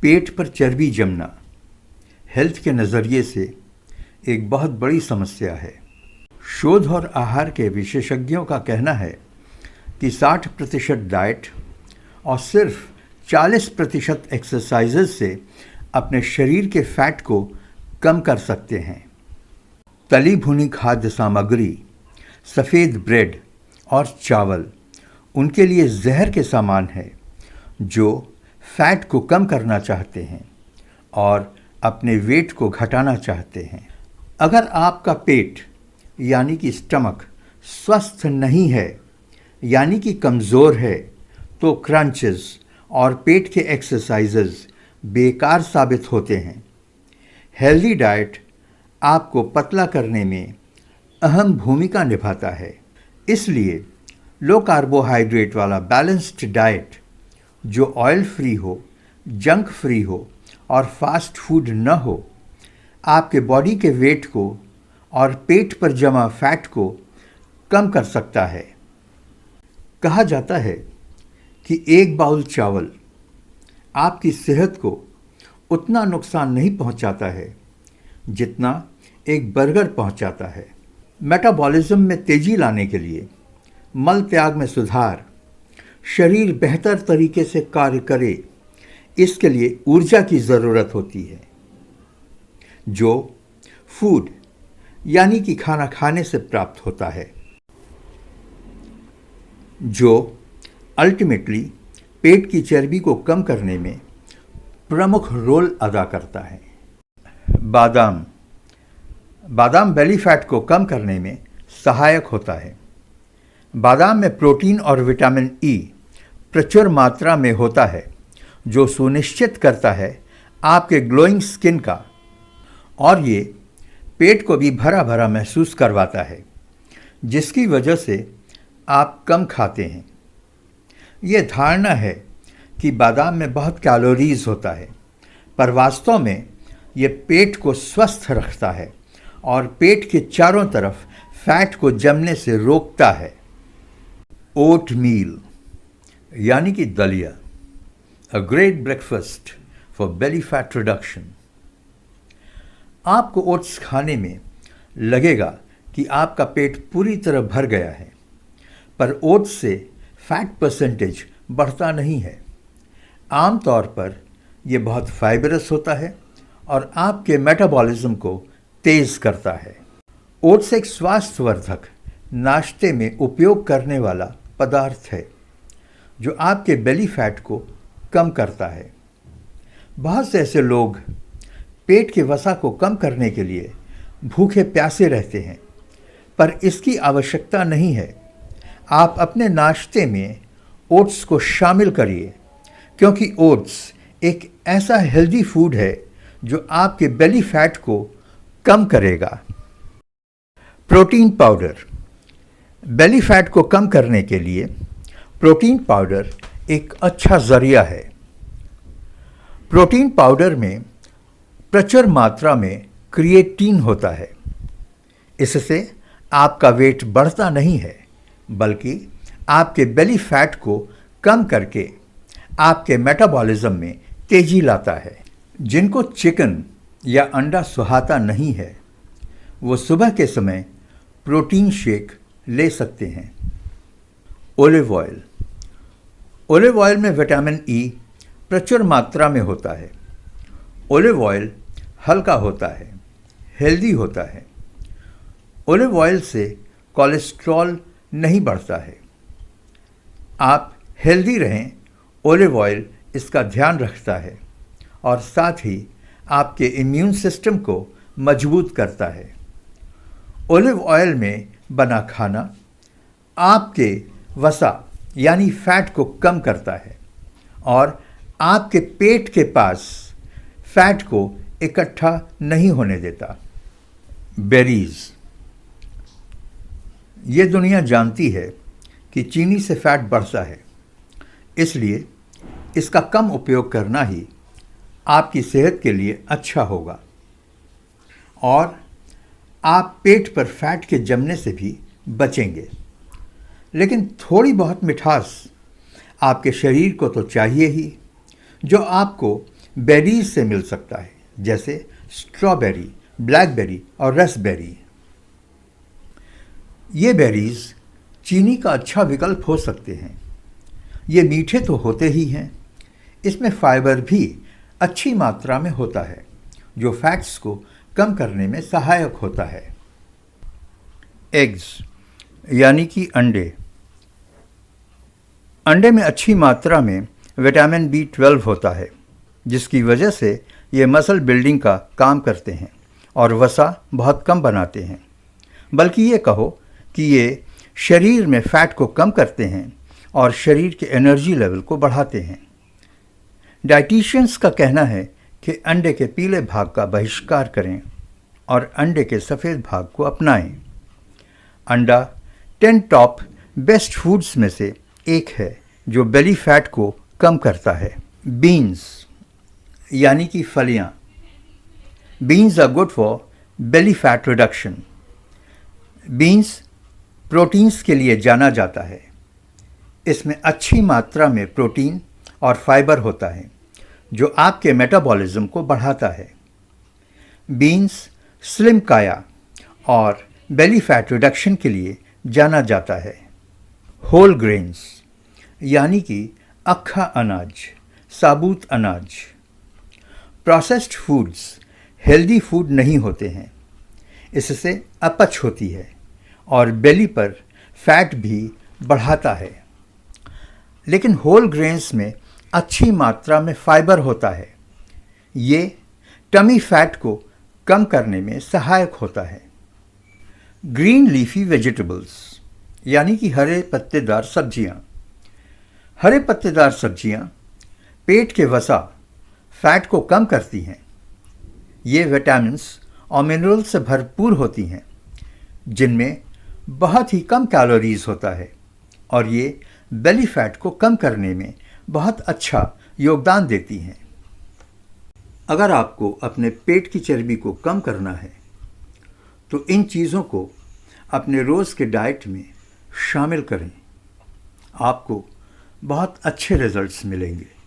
पेट पर चर्बी जमना हेल्थ के नज़रिए से एक बहुत बड़ी समस्या है। शोध और आहार के विशेषज्ञों का कहना है कि 60% डाइट और सिर्फ 40% एक्सरसाइजेज से अपने शरीर के फैट को कम कर सकते हैं। तली भुनी खाद्य सामग्री, सफ़ेद ब्रेड और चावल उनके लिए जहर के समान है जो फैट को कम करना चाहते हैं और अपने वेट को घटाना चाहते हैं। अगर आपका पेट यानी कि स्टमक स्वस्थ नहीं है यानी कि कमज़ोर है तो क्रंचेस और पेट के एक्सरसाइजेज बेकार साबित होते हैं। हेल्दी डाइट आपको पतला करने में अहम भूमिका निभाता है। इसलिए लो कार्बोहाइड्रेट वाला बैलेंस्ड डाइट जो ऑयल फ्री हो, जंक फ्री हो और फास्ट फूड न हो, आपके बॉडी के वेट को और पेट पर जमा फैट को कम कर सकता है। कहा जाता है कि एक बाउल चावल आपकी सेहत को उतना नुकसान नहीं पहुंचाता है जितना एक बर्गर पहुंचाता है। मेटाबॉलिज्म में तेजी लाने के लिए, मल त्याग में सुधार, शरीर बेहतर तरीके से कार्य करे, इसके लिए ऊर्जा की ज़रूरत होती है जो फूड यानी कि खाना खाने से प्राप्त होता है, जो अल्टीमेटली पेट की चर्बी को कम करने में प्रमुख रोल अदा करता है। बादाम बेली फैट को कम करने में सहायक होता है। बादाम में प्रोटीन और विटामिन ई प्रचुर मात्रा में होता है जो सुनिश्चित करता है आपके ग्लोइंग स्किन का, और ये पेट को भी भरा भरा महसूस करवाता है जिसकी वजह से आप कम खाते हैं। ये धारणा है कि बादाम में बहुत कैलोरीज होता है, पर वास्तव में ये पेट को स्वस्थ रखता है और पेट के चारों तरफ फैट को जमने से रोकता है। ओट मील यानी कि दलिया, a great breakfast for belly fat reduction. आपको ओट्स खाने में लगेगा कि आपका पेट पूरी तरह भर गया है, पर ओट्स से फैट परसेंटेज बढ़ता नहीं है। आमतौर पर यह बहुत फाइबरस होता है और आपके मेटाबॉलिज्म को तेज करता है। ओट्स एक स्वास्थ्यवर्धक नाश्ते में उपयोग करने वाला पदार्थ है जो आपके बेली फैट को कम करता है। बहुत से ऐसे लोग पेट के वसा को कम करने के लिए भूखे प्यासे रहते हैं, पर इसकी आवश्यकता नहीं है। आप अपने नाश्ते में ओट्स को शामिल करिए क्योंकि ओट्स एक ऐसा हेल्दी फूड है जो आपके बेली फैट को कम करेगा। Protein powder. बेली फैट को कम करने के लिए प्रोटीन पाउडर एक अच्छा जरिया है। प्रोटीन पाउडर में प्रचुर मात्रा में क्रिएटिन होता है। इससे आपका वेट बढ़ता नहीं है, बल्कि आपके बेली फैट को कम करके आपके मेटाबॉलिज्म में तेजी लाता है। जिनको चिकन या अंडा सुहाता नहीं है, वो सुबह के समय प्रोटीन शेक ले सकते हैं। Olive oil. ओलिव ऑयल में विटामिन ई प्रचुर मात्रा में होता है। ओलिव ऑयल हल्का होता है, हेल्दी होता है। ओलिव ऑयल से कोलेस्ट्रॉल नहीं बढ़ता है। आप हेल्दी रहें, ओलिव ऑयल इसका ध्यान रखता है और साथ ही आपके इम्यून सिस्टम को मजबूत करता है। ओलिव ऑयल में बना खाना आपके वसा यानी फैट को कम करता है और आपके पेट के पास फैट को इकट्ठा नहीं होने देता। बेरीज। ये दुनिया जानती है कि चीनी से फैट बढ़ता है, इसलिए इसका कम उपयोग करना ही आपकी सेहत के लिए अच्छा होगा और आप पेट पर फैट के जमने से भी बचेंगे। लेकिन थोड़ी बहुत मिठास आपके शरीर को तो चाहिए ही, जो आपको बेरीज से मिल सकता है, जैसे स्ट्रॉबेरी, ब्लैकबेरी और रसबेरी। ये बेरीज चीनी का अच्छा विकल्प हो सकते हैं। ये मीठे तो होते ही हैं, इसमें फाइबर भी अच्छी मात्रा में होता है, जो फैट्स को कम करने में सहायक होता है। एग्स यानी कि अंडे। अंडे में अच्छी मात्रा में विटामिन B12 होता है, जिसकी वजह से ये मसल बिल्डिंग का काम करते हैं और वसा बहुत कम बनाते हैं। बल्कि ये कहो कि ये शरीर में फैट को कम करते हैं और शरीर के एनर्जी लेवल को बढ़ाते हैं। डाइटिशियंस का कहना है कि अंडे के पीले भाग का बहिष्कार करें और अंडे के सफ़ेद भाग को अपनाएं। अंडा 10 टॉप बेस्ट फूड्स में से एक है जो बेली फैट को कम करता है। बीन्स यानी कि फलियां। Beans are good for belly fat reduction. Beans proteins के लिए जाना जाता है। इसमें अच्छी मात्रा में प्रोटीन और फाइबर होता है, जो आपके मेटाबॉलिज्म को बढ़ाता है। बीन्स स्लिम काया और बेली फैट रिडक्शन के लिए जाना जाता है। होल ग्रेन्स यानी कि अक्खा अनाज, साबुत अनाज। प्रोसेस्ड फूड्स हेल्दी फूड नहीं होते हैं। इससे अपच होती है और बेली पर फैट भी बढ़ाता है। लेकिन होल ग्रेन्स में अच्छी मात्रा में फाइबर होता है। ये टमी फैट को कम करने में सहायक होता है। ग्रीन लीफी वेजिटेबल्स यानी कि हरे पत्तेदार सब्जियां। हरे पत्तेदार सब्जियां पेट के वसा, फैट को कम करती हैं। ये विटामिन्स और मिनरल्स से भरपूर होती हैं, जिनमें बहुत ही कम कैलोरीज होता है और ये बेली फैट को कम करने में बहुत अच्छा योगदान देती हैं। अगर आपको अपने पेट की चर्बी को कम करना है तो इन चीज़ों को अपने रोज़ के डाइट में शामिल करें। आपको बहुत अच्छे रिजल्ट्स मिलेंगे।